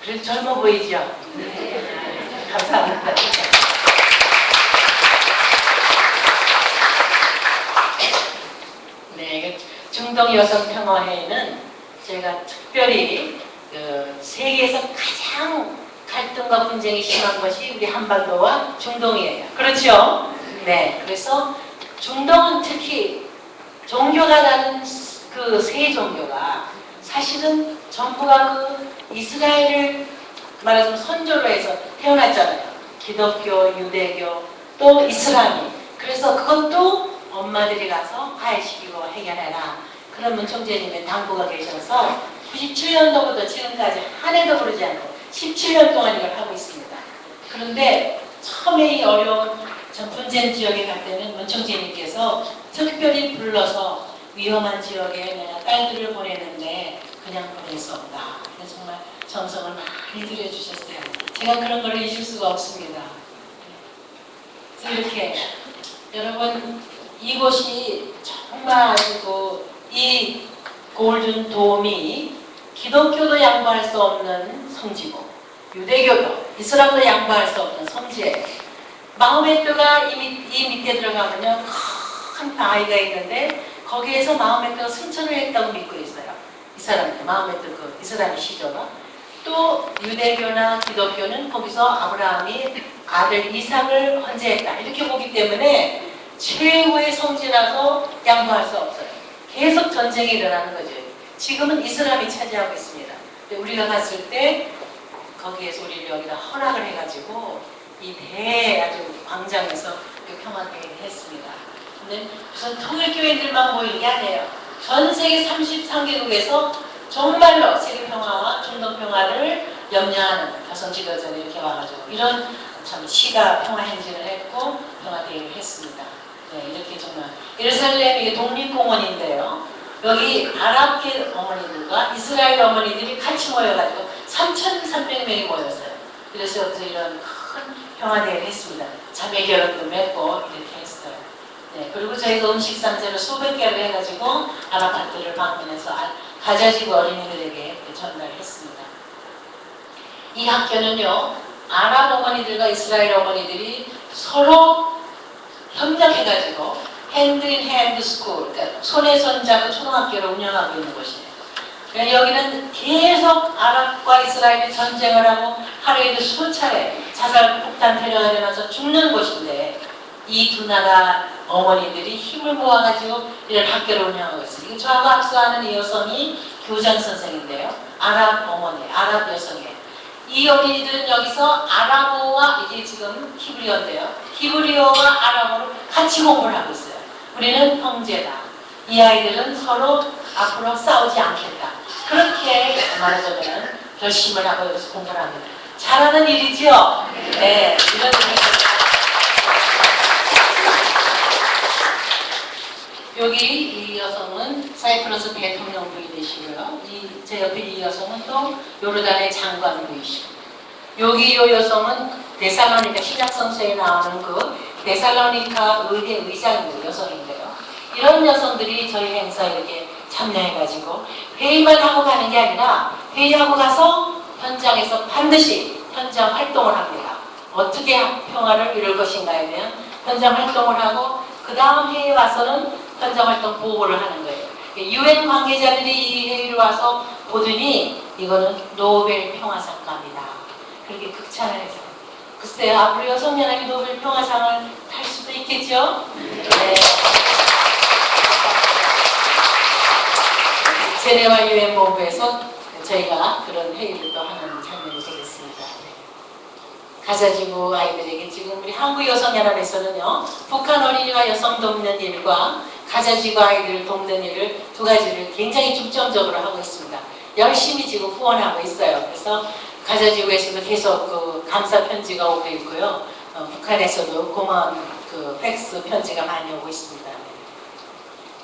그래도 젊어 보이죠? 네. 감사합니다. 네, 중동 여성평화회는 저희가 특별히 세계에서 가장 갈등과 분쟁이 심한 것이 우리 한반도와 중동이에요. 그렇죠? 네, 그래서 중동은 특히 종교가 다른 그 세 종교가 사실은 전부가 그 이스라엘을 말하자면 선조로 해서 태어났잖아요. 기독교, 유대교, 또 이슬람이. 그래서 그것도 엄마들이 가서 화해시키고 해결해라. 그런 문총재님의 당부가 계셔서 97년도부터 지금까지 한 해도 그러지 않고 17년 동안 이걸 하고 있습니다. 그런데 처음에 이 어려운 분쟁 지역에 갈 때는 문총재님께서 특별히 불러서 위험한 지역에 내가 딸들을 보내는데 그냥 보낼 수 없다. 그래서 정말 정성을 많이 들여주셨어요. 제가 그런 걸 잊을 수가 없습니다. 그래서 이렇게 여러분 이곳이 정말 이 골든 돔이 기독교도 양보할 수 없는 성지고 유대교도 이슬람도 양보할 수 없는 성지예요. 마호메트가 이 밑에 들어가면요 큰 바위가 있는데 거기에서 마호메트가 승천을 했다고 믿고 있어요. 이 사람들 마호메트 그 이슬람 시조가 또 유대교나 기독교는 거기서 아브라함이 아들 이삭을 헌재했다 이렇게 보기 때문에 최고의 성지라서 양보할 수 없어요. 계속 전쟁이 일어나는 거죠. 지금은 이슬람이 차지하고 있습니다. 근데 우리가 갔을 때 거기에서 우리를 여기다 허락을 해가지고 이 아주 광장에서 평화회의를 했습니다. 근데 우선 통일교회들만 모이는 게 아니에요. 전 세계 33개국에서 정말로 세계평화와 중동평화를 염려하는 여성지도자들이 이렇게 와가지고 이런 참 시가 평화행진을 했고 평화대회를 했습니다. 네, 이렇게 정말 예루살렘 이게 독립공원인데요. 여기 아랍계 어머니들과 이스라엘 어머니들이 같이 모여가지고 3,300명이 모였어요. 그래서 이런 큰 평화대회를 했습니다. 자매 결혼도 맺고 이렇게 했어요. 네, 그리고 저희가 음식 상자를 수백 개를 해가지고 아랍파트를 방문해서 가자지구 어린이들에게 전달했습니다. 이 학교는요, 아랍 어머니들과 이스라엘 어머니들이 서로 협력해가지고 핸드 인 핸드 스쿨, 그러니까 손에 손 잡고 초등학교를 운영하고 있는 곳이에요. 그러니까 여기는 계속 아랍과 이스라엘이 전쟁을 하고 하루에도 수차례 자살 폭탄 테러가 일어나서 죽는 곳인데 이 두 나라 어머니들이 힘을 모아가지고 이런 학교를 운영하고 있어요. 이거 저하고 학수하는 이 여성이 교장 선생인데요. 아랍 어머니, 아랍 여성이에요. 이 어린이들은 여기서 아랍어와 이게 지금 히브리어인데요. 히브리어와 아랍어로 같이 공부를 하고 있어요. 우리는 형제다. 이 아이들은 서로 앞으로 싸우지 않겠다. 그렇게 말하자면 결심을 하고 여기서 공부를 합니다. 잘하는 일이죠? 네. 이런 일이 여기 이 여성은 사이프러스 대통령 부인이시고요. 제 옆에 이 여성은 또 요르단의 장관 부이시고 여기 이 여성은 데살로니카 신약성서에 나오는 그 데살로니카 의회 의장 여성인데요. 이런 여성들이 저희 행사에 이렇게 참여해가지고 회의만 하고 가는 게 아니라 회의하고 가서 현장에서 반드시 현장 활동을 합니다. 어떻게 평화를 이룰 것인가에 대한 현장 활동을 하고 그 다음 회의에 와서는 현장 활동 보고를 하는 거예요. UN 관계자들이 이 회의를 와서 보더니 이거는 노벨 평화상감이다. 그렇게 극찬을 해서 글쎄요 앞으로 여성연합이 노벨 평화상을 탈 수도 있겠죠? 네. 제네와 UN 본부에서 저희가 그런 회의를 또 하는 장면이 되겠습니다. 가자지구 아이들에게 지금 우리 한국여성연합에서는요 북한 어린이와 여성 돕는 일과 가자지구 아이들을 돕는 일을 두 가지를 굉장히 중점적으로 하고 있습니다. 열심히 지금 후원하고 있어요. 그래서 가자지구에서도 계속 그 감사 편지가 오고 있고요. 북한에서도 고마운 그 팩스 편지가 많이 오고 있습니다.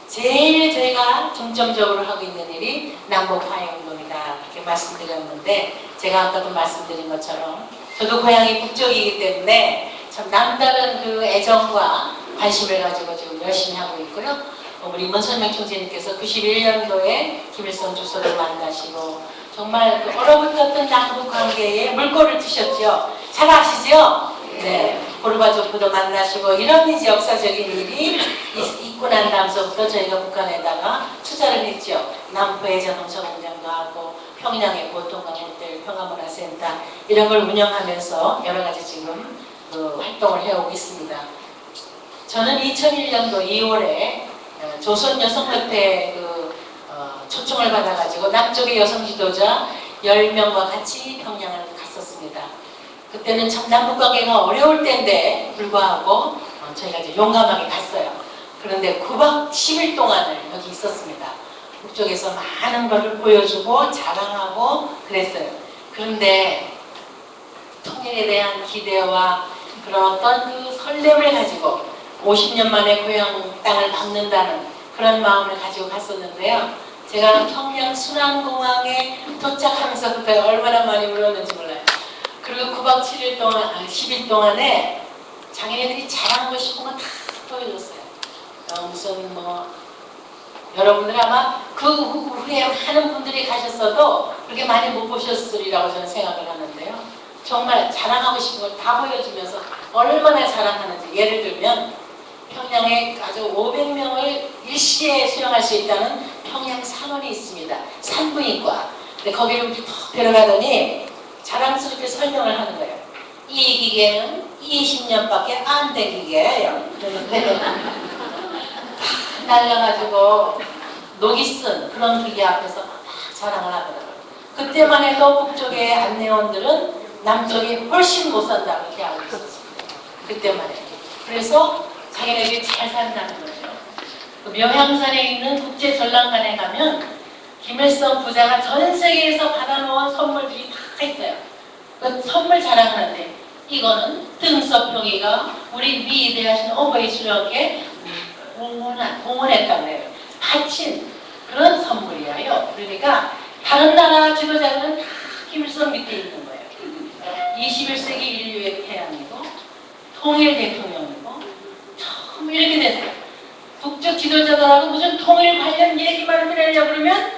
제일 저희가 중점적으로 하고 있는 일이 남북화해운동이다 이렇게 말씀드렸는데 제가 아까도 말씀드린 것처럼 저도 고향이 북쪽이기 때문에 참 남다른 그 애정과 관심을 가지고 지금 열심히 하고 있고요. 우리 문선명 총재님께서 91년도에 김일성 주석을 만나시고 정말 그 얼어붙었던 남북관계 물꼬를 트셨죠. 잘 아시죠? 네. 고르바초프도 만나시고 이런 이제 역사적인 일이 있고 난 다음서부터 저희가 북한에다가 투자를 했죠. 남포에 자동차 공장도 하고 평양에 보통강 호텔 평화문화센터 이런 걸 운영하면서 여러 가지 지금 그 활동을 해오고 있습니다. 저는 2001년도 2월에 조선 여성협회 초청을 받아가지고 남쪽의 여성 지도자 10명과 같이 평양을 갔었습니다. 그때는 참 남북관계가 어려울 때인데 불구하고 저희가 이제 용감하게 갔어요. 그런데 9박 10일 동안을 여기 있었습니다. 북쪽에서 많은 것을 보여주고 자랑하고 그랬어요. 그런데 통일에 대한 기대와 그런 어떤 그 설렘을 가지고 50년 만에 고향 땅을 밟는다는 그런 마음을 가지고 갔었는데요. 제가 평양 순안공항에 도착하면서부터 얼마나 많이 울었는지 몰라요. 그리고 9박 7일 동안, 10일 동안에 자기네들이 자랑하고 싶은 건 다 보여줬어요. 무슨 여러분들 아마 그 후에 많은 분들이 가셨어도 그렇게 많이 못 보셨으리라고 저는 생각을 하는데요. 정말 자랑하고 싶은 걸 다 보여주면서 얼마나 자랑하는지. 예를 들면 평양에 아주 500명을 일시에 수용할 수 있다는 평양 산원이 있습니다. 산부인과. 근데 거기를 툭 데려가더니 자랑스럽게 설명을 하는 거예요. 이 기계는 20년밖에 안 된 기계예요. 그런데 날려가지고 녹이 쓴 그런 기계 앞에서 막 자랑을 하더라고요. 그때만 해도 북쪽의 안내원들은 남쪽이 훨씬 못 산다 그렇게 알고 있었습니다. 그때만 해도. 그래서 자기네들이 잘 산다는 거죠. 그 명향산에 있는 국제전람관에 가면 김일성 부자가 전 세계에서 받아놓은 선물들이 다 있어요. 그 선물 자랑하는데 이거는 등서평이가 우리 위대하신 어버이 수령께 공헌했다고 해요. 바친 그런 선물이에요. 그러니까 다른 나라 지도자들은 다 김일성 밑에 있는 거예요. 21세기 인류의 태양이고 통일 대통령이고 처음 이렇게 됐어요. 북쪽 지도자들하고 무슨 통일 관련 얘기만 하려고 그러면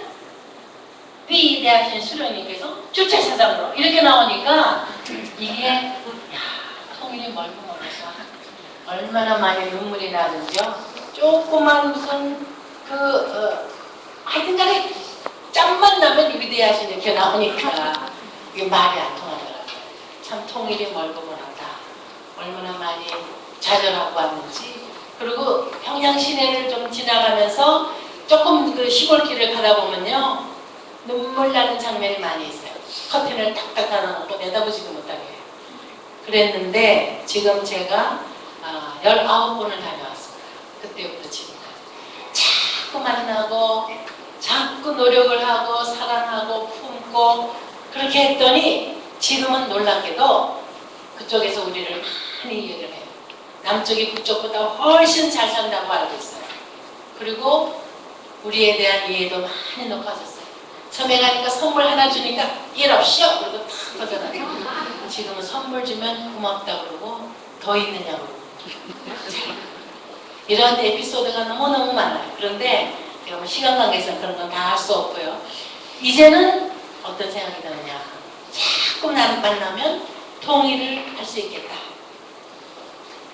위대하신 수령님께서 주체사장으로 이렇게 나오니까 이게 통일이 멀고 멀어서 얼마나 많이 눈물이 나는지요. 조그만 무슨 하여튼간에 짬만 나면 위대하신 이렇게 나오니까 이게 말이 안 통하더라고요. 참 통일이 멀고 멀었다. 얼마나 많이 좌절하고 왔는지. 그리고 평양 시내를 좀 지나가면서 조금 그 시골길을 가다 보면요 눈물 나는 장면이 많이 있어요. 커튼을 탁탁 닫아놓고 내다보지도 못하게 해요. 그랬는데 지금 제가 19번을 다녀왔습니다. 그때부터 지금까지. 자꾸 만나고 자꾸 노력을 하고 사랑하고 품고 그렇게 했더니 지금은 놀랍게도 그쪽에서 우리를 많이 이해를 해요. 남쪽이 북쪽보다 훨씬 잘 산다고 알고 있어요. 그리고 우리에 대한 이해도 많이 높아졌어요. 섬에 가니까 선물 하나 주니까 일 없이요? 그러고 탁 터져나가요. 지금은 선물 주면 고맙다 그러고 더 있느냐고 이런 에피소드가 너무너무 많아요. 그런데 제가 뭐 시간 관계상 그런 건 다 할 수 없고요. 이제는 어떤 생각이 드느냐. 자꾸 만나면 통일을 할 수 있겠다.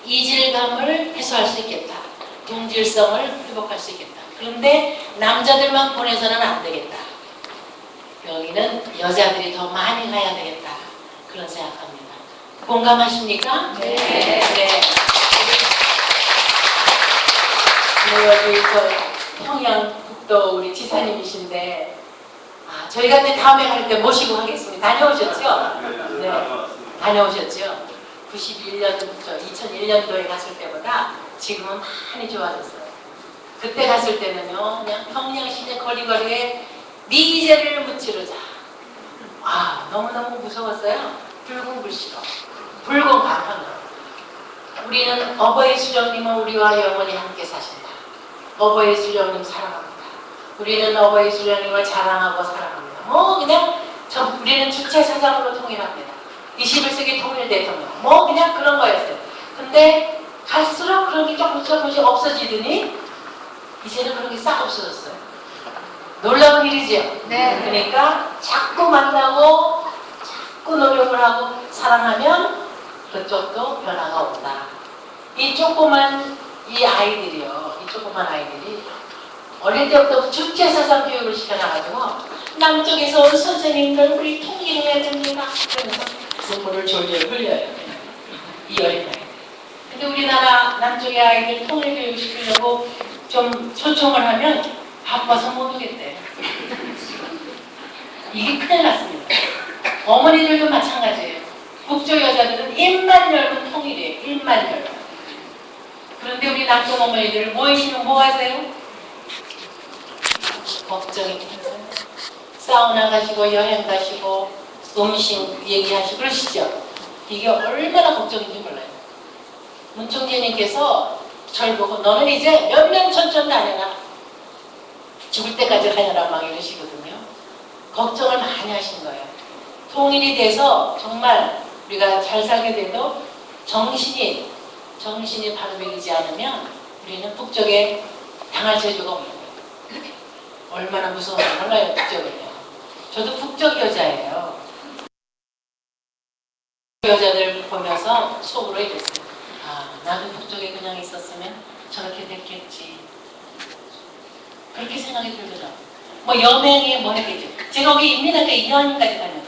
이질감을 해소할 수 있겠다. 동질성을 회복할 수 있겠다. 그런데 남자들만 보내서는 안 되겠다. 여기는 여자들이 더 많이 가야 되겠다. 그런 생각합니다. 공감하십니까? 네. 네. 여기 평양북도 우리 지사님이신데 저희가 이제 다음에 갈 때 모시고 하겠습니다. 다녀오셨죠? 네. 다녀오셨죠? 91년부터 2001년도에 갔을 때보다 지금은 많이 좋아졌어요. 그때 갔을 때는요, 그냥 평양시내 거리거리에 미제를 무찌르자. 너무너무 무서웠어요. 붉은 불씨로. 붉은 간판으로. 우리는 어버이 수령님은 우리와 영원히 함께 사신다. 어버이 수령님 사랑합니다. 우리는 어버이 수령님을 자랑하고 사랑합니다. 그냥 우리는 주체사상으로 통일합니다. 21세기 통일 대통령. 그냥 그런 거였어요. 근데 갈수록 그런 게 조금씩 없어지더니 이제는 그런 게 싹 없어졌어요. 놀라운 일이죠. 네. 그러니까 자꾸 만나고 자꾸 노력을 기도하고 사랑하면 그쪽도 변화가 온다. 이 조그만 이 아이들이요. 이 조그만 아이들이 어릴 때부터 주체사상 교육을 시켜놔가지고 남쪽에서 온 선생님들 우리 통일해야 됩니다. 그러면서 눈물을 졸졸 흘려요. 이 어린 아이들. 근데 우리나라 남쪽의 아이들 통일 교육 시키려고 좀 초청을 하면 바빠서 못 오겠대. 이게 큰일 났습니다. 어머니들도 마찬가지예요. 북쪽 여자들은 입만 열면 통일이에요. 입만 열면. 그런데 우리 남쪽 어머니들 모이시면 뭐 하세요? 걱정이 되세요. 사우나 가시고 여행 가시고 음식 얘기하시고 그러시죠? 이게 얼마나 걱정인지 몰라요. 문총재님께서 절 보고 너는 이제 몇 년 전전 다녀라. 죽을 때까지 다녀라 막 이러시거든요. 걱정을 많이 하신 거예요. 통일이 돼서 정말 우리가 잘 살게 돼도 정신이 바로 먹이지 않으면 우리는 북쪽에 당할 재주가 없는 거예요. 얼마나 무서운지 몰라요, 북쪽은요. 저도 북쪽 여자예요. 여자들 보면서 속으로 이랬어요. 아, 나도 북쪽에 그냥 있었으면 저렇게 됐겠지. 그렇게 생각이 들더라고요. 뭐 여맹에 뭐 했겠죠. 제가 거기 인민학교 2학년까지 다녔어요.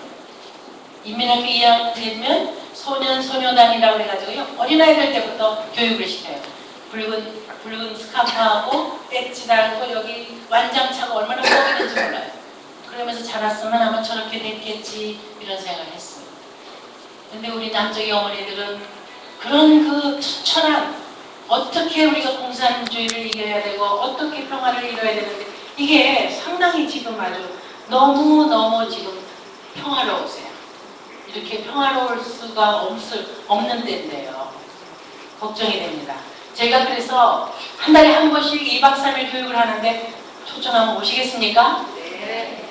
인민학교 2학년 되면 소년단이라고 해가지고요. 어린아이들 때부터 교육을 시켜요. 붉은 스카프하고 배지 달고 여기 완장 차고 얼마나 뻑이는지 몰라요. 그러면서 자랐으면 아마 저렇게 됐겠지 이런 생각을 했습니다. 근데 우리 남쪽의 어머니들은 그런 그 처절한 어떻게 우리가 공산주의를 이겨야 되고 어떻게 평화를 이뤄야 되는데 이게 상당히 지금 아주 너무너무 지금 평화로우세요. 이렇게 평화로울 수가 없는 때인데요. 걱정이 됩니다. 제가 그래서 한 달에 한 번씩 2박 3일 교육을 하는데 초청하면 오시겠습니까? 네.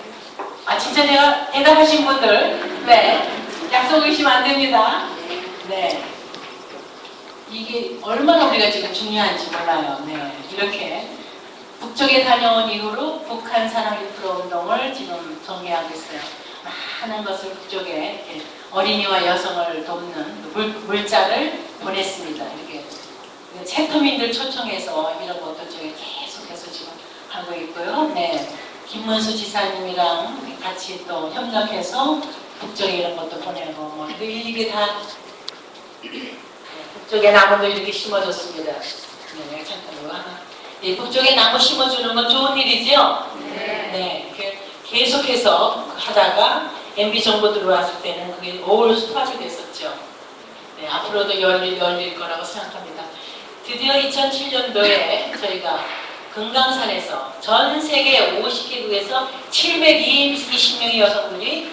아 진짜 제가 대답하신 분들 네 약속 의심 안 됩니다. 네. 이게 얼마나 우리가 지금 중요한지 몰라요. 네. 이렇게 북쪽에 다녀온 이후로 북한 사랑 1% 운동을 지금 전개하고 있어요. 많은 것을 북쪽에 어린이와 여성을 돕는 물자를 보냈습니다. 이렇게 채터민들 초청해서 이런 것도 저희 계속해서 지금 하고 있고요. 네, 김문수 지사님이랑 같이 또 협력해서 북쪽에 이런 것도 보내고 뭐 이게 다 북쪽에 나무도 이렇게 심어줬습니다. 네, 잠깐 하나. 이 북쪽에 나무 심어주는 건 좋은 일이죠? 네. 계속해서 하다가 MB 정부 들어왔을 때는 그게 올 스톱이 됐었죠. 네, 앞으로도 열릴 거라고 생각합니다. 드디어 2007년도에 저희가 금강산에서 전 세계 50개국에서 720명의 여성들이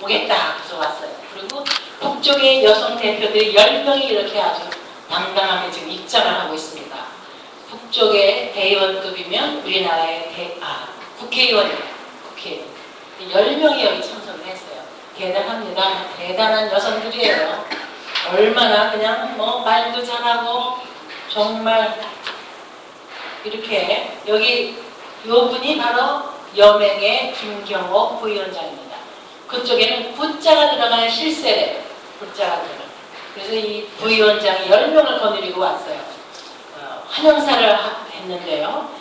오겠다 해서 왔어요. 그리고 북쪽의 여성 대표들이 10명이 이렇게 아주 당당하게 지금 입장을 하고 있습니다. 북쪽의 대의원급이면 우리나라의 국회의원이에요. 국회의원. 10명이 여기 참석을 했어요. 대단합니다. 대단한 여성들이에요. 얼마나 그냥 뭐 말도 잘하고 정말 이렇게 여기 요 분이 바로 여맹의 김경옥 부위원장입니다. 그쪽에는 부자가 들어가는 실세래요. 부자가 들어가는. 그래서 이 부위원장이 10명을 거느리고 왔어요. 환영사를 했는데요.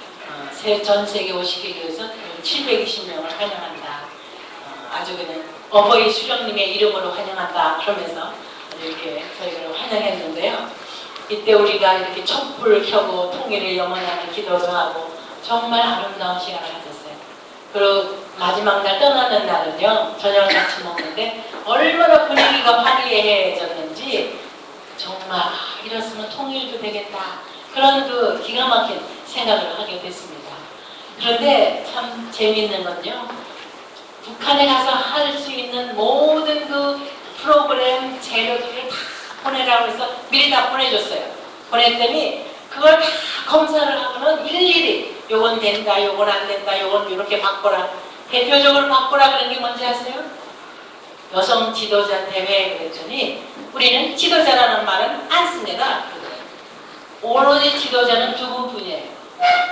전 세계 50개국에서 720명을 환영한다. 아주 그냥 어버이 수령님의 이름으로 환영한다. 그러면서 이렇게 저희를 환영했는데요. 이때 우리가 이렇게 촛불을 켜고 통일을 영원하는 기도도 하고 정말 아름다운 시간을 가졌어요. 그리고 마지막 날 떠나는 날은요. 저녁을 같이 먹는데 얼마나 분위기가 화려해졌는지 정말 이랬으면 통일도 되겠다. 그런 그 기가 막힌 생각을 하게 됐습니다. 그런데 참 재미있는 건요. 북한에 가서 할 수 있는 모든 그 프로그램 재료들을 다 보내라고 해서 미리 다 보내줬어요. 보냈더니 그걸 다 검사를 하고는 일일이 요건 된다, 요건 안 된다, 요건 이렇게 바꿔라. 대표적으로 바꿔라 그런 게 뭔지 아세요? 여성 지도자 대회에 그랬더니 우리는 지도자라는 말은 안 씁니다. 오로지 지도자는 두 분뿐이에요.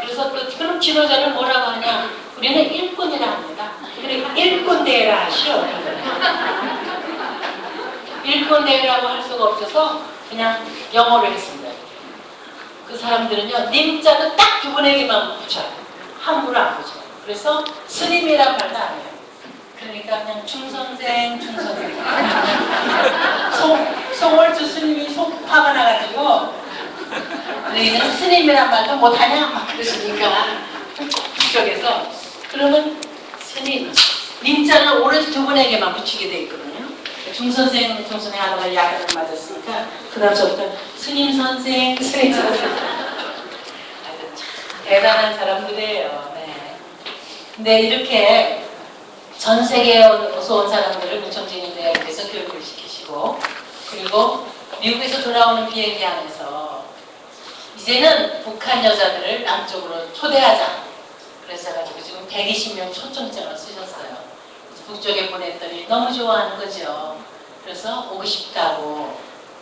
그래서 그럼 지도자는 뭐라고 하냐? 우리는 일꾼이라 합니다. 그러니까 일꾼 대회라 하시오. 일꾼내라고 할 수가 없어서 그냥 영어로 했습니다. 그 사람들은요, 님자도 딱 두 분에게만 붙여요. 함부로 안 붙여요. 그래서 스님이라고 말도 안 해요. 그러니까 그냥 중선생. 송월주 스님이 속 화가 나가지고 너희는 스님이란 말도 못하냐? 막 그러시니까 그쪽에서 그러면 스님, 님자는 오로지 두 분에게만 붙이게 돼 있거든요. 중선생 하다가 약을 맞았으니까 그 다음부터 스님 선생. 참 대단한 사람들이에요. 네. 근데 이렇게 전 세계에서 온 사람들을 무청진인 대학에서 교육을 시키시고, 그리고 미국에서 돌아오는 비행기 안에서 이제는 북한 여자들을 남쪽으로 초대하자. 그래서가지고 지금 120명 초청장을 쓰셨어요. 북쪽에 보냈더니 너무 좋아하는 거죠. 그래서 오고 싶다고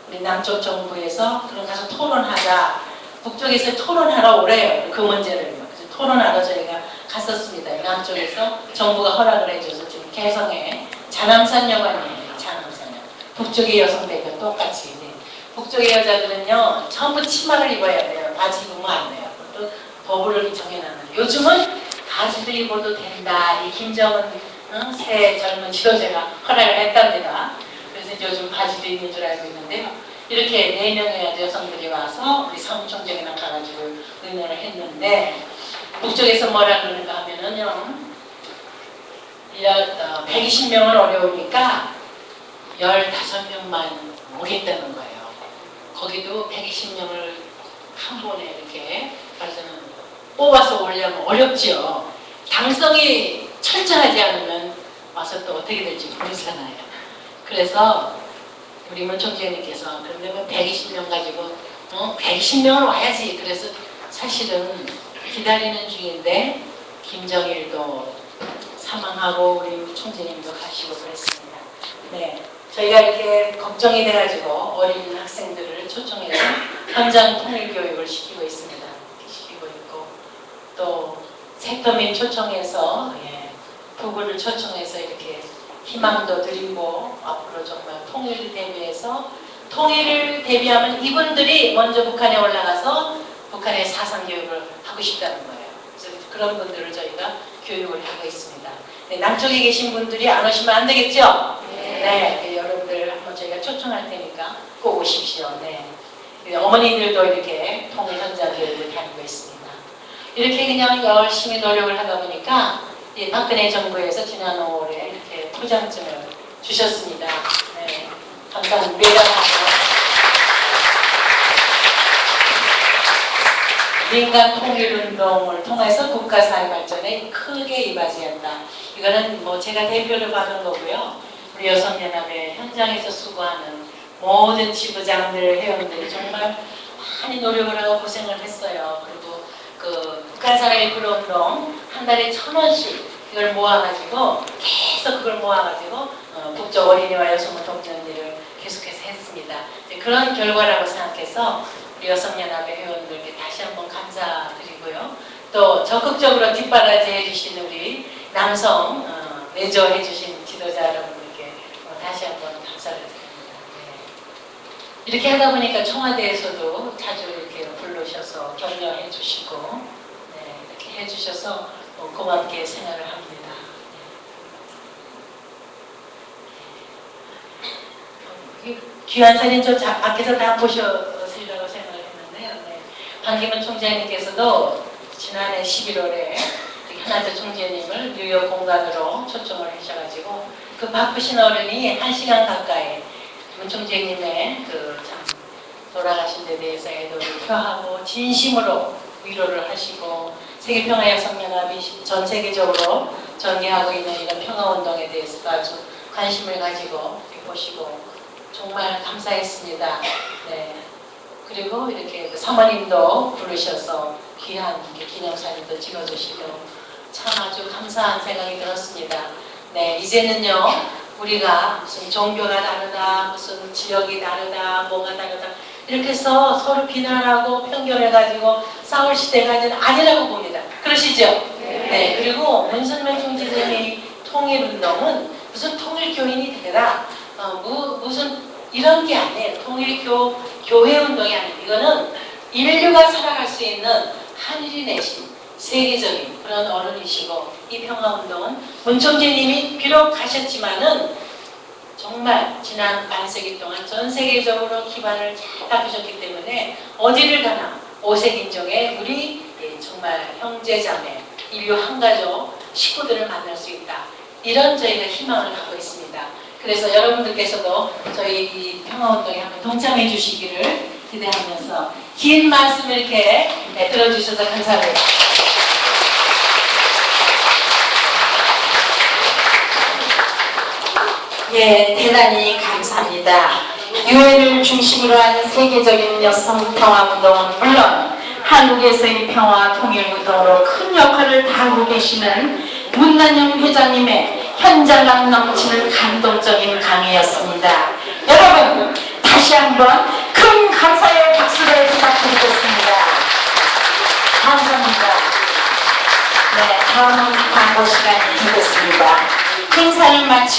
우리 남쪽 정부에서 그럼 가서 토론하자. 북쪽에서 토론하러 오래요. 그 문제를. 그래서 토론하러 저희가 갔었습니다. 남쪽에서 정부가 허락을 해줘서 지금 개성에 자남산 여관이에요. 자남산역. 북쪽의 여성들과 똑같이. 네. 북쪽의 여자들은요, 전부 치마를 입어야 돼요. 바지 입으면 안 돼요. 또 법을 정해놨는데 요즘은 바지도 입어도 된다. 이 김정은 새 젊은 지도자가 허락을 했답니다. 그래서 요즘 바지도 입는 줄 알고 있는데요. 이렇게 4명의 여성들이 와서 우리 사무총장이랑 가가지고 의논을 했는데, 북쪽에서 뭐라 그러는가 하면은요, 120명은 어려우니까 15명만 오겠다는 거예요. 거기도 120명을 한 번에 이렇게 뽑아서 오려면 어렵죠. 당성이 철저하지 않으면 와서 또 어떻게 될지 모르잖아요. 그래서 우리 문총재님께서 그러면 120명 가지고 120명은 와야지. 그래서 사실은 기다리는 중인데 김정일도 사망하고 우리 총재님도 가시고 그랬습니다. 네, 저희가 이렇게 걱정이 돼가지고 어린 학생들을 초청해서 현장 통일 교육을 시키고 있습니다. 시키고 있고, 또 세터민 초청해서 부부를 초청해서 이렇게 희망도 드리고, 앞으로 정말 통일을 대비해서, 통일을 대비하면 이분들이 먼저 북한에 올라가서 북한의 사상교육을 하고 싶다는 거예요. 그래서 그런 분들을 저희가 교육을 하고 있습니다. 네, 남쪽에 계신 분들이 안 오시면 안 되겠죠? 네, 여러분들 한번 저희가 초청할 테니까 꼭 오십시오. 네. 어머니들도 이렇게 통일 현장 교육을 다니고 있습니다. 이렇게 그냥 열심히 노력을 하다 보니까 박근혜 정부에서 지난 5월에 이렇게 포장증을 주셨습니다. 네, 감사합니다. 매달하고 민간 통일운동을 통해서 국가사회 발전에 크게 이바지한다. 이거는 뭐 제가 대표를 받은 거고요. 우리 여성연합의 현장에서 수고하는 모든 지부장들, 회원들이 정말 많이 노력을 하고 고생을 했어요. 그리고 그 북한사회 불운동 한 달에 1,000원씩 이걸 모아가지고 계속 그걸 모아가지고 북쪽 어린이와 여성을 돕는 일을 계속해서 했습니다. 그런 결과라고 생각해서 우리 여성연합의 회원들께 다시 한번 감사드리고요. 또 적극적으로 뒷바라지 해주신 우리 남성 내조 해주신 지도자 여러분들께 다시 한번 감사를 드립니다. 네. 이렇게 하다 보니까 청와대에서도 자주 이렇게 불러주셔서 격려해 주시고 이렇게 해주셔서 고맙게 생각을 합니다. 귀한 사진 저 밖에서 다 보셨으리라고 생각을 했는데요. 네. 반기문 총재님께서도 지난해 11월에 하나도 총재님을 뉴욕 공간으로 초청을 하셔가지고 그 바쁘신 어른이 1시간 가까이 문 총재님의 참 돌아가신 데 대해서 애도를 표하고 진심으로 위로를 하시고 세계평화여성연합이 전 세계적으로 전개하고 있는 이런 평화운동에 대해서도 아주 관심을 가지고 보시고 정말 감사했습니다. 네. 그리고 이렇게 사모님도 부르셔서 귀한 기념사진도 찍어주시고 참 아주 감사한 생각이 들었습니다. 네, 이제는요 우리가 무슨 종교가 다르다, 무슨 지역이 다르다, 뭐가 다르다 이렇게 해서 서로 비난하고 편견해가지고 싸울 시대가 이제는 아니라고 봅니다. 그러시죠? 네. 그리고 문선명 총재님의 통일운동은 무슨 통일교인이 되라, 무슨 이런 게 아니에요. 교회 운동이 아니에요. 이거는 인류가 살아갈 수 있는 하늘이 내신 세계적인 그런 어른이시고, 이 평화운동은 문총재님이 비록 가셨지만은 정말 지난 반세기 동안 전 세계적으로 기반을 잘 닦으셨기 때문에 어디를 가나 오색인종의 우리 정말 형제자매, 인류 한가족 식구들을 만날 수 있다. 이런 저희가 희망을 갖고 있습니다. 그래서 여러분들께서도 저희 이 평화운동에 한번 동참해 주시기를 기대하면서 긴 말씀 이렇게 들어주셔서 감사합니다. 예, 대단히 감사합니다. 유엔을 중심으로 하는 세계적인 여성 평화운동은 물론 한국에서의 평화 통일운동으로 큰 역할을 다하고 계시는 문난영 회장님의 현장감 넘치는 감동적인 강의였습니다. 여러분, 다시 한번 큰 감사의 박수를 부탁드리겠습니다. 감사합니다. 네, 다음은 광고 시간이 되겠습니다. 행사를 마치고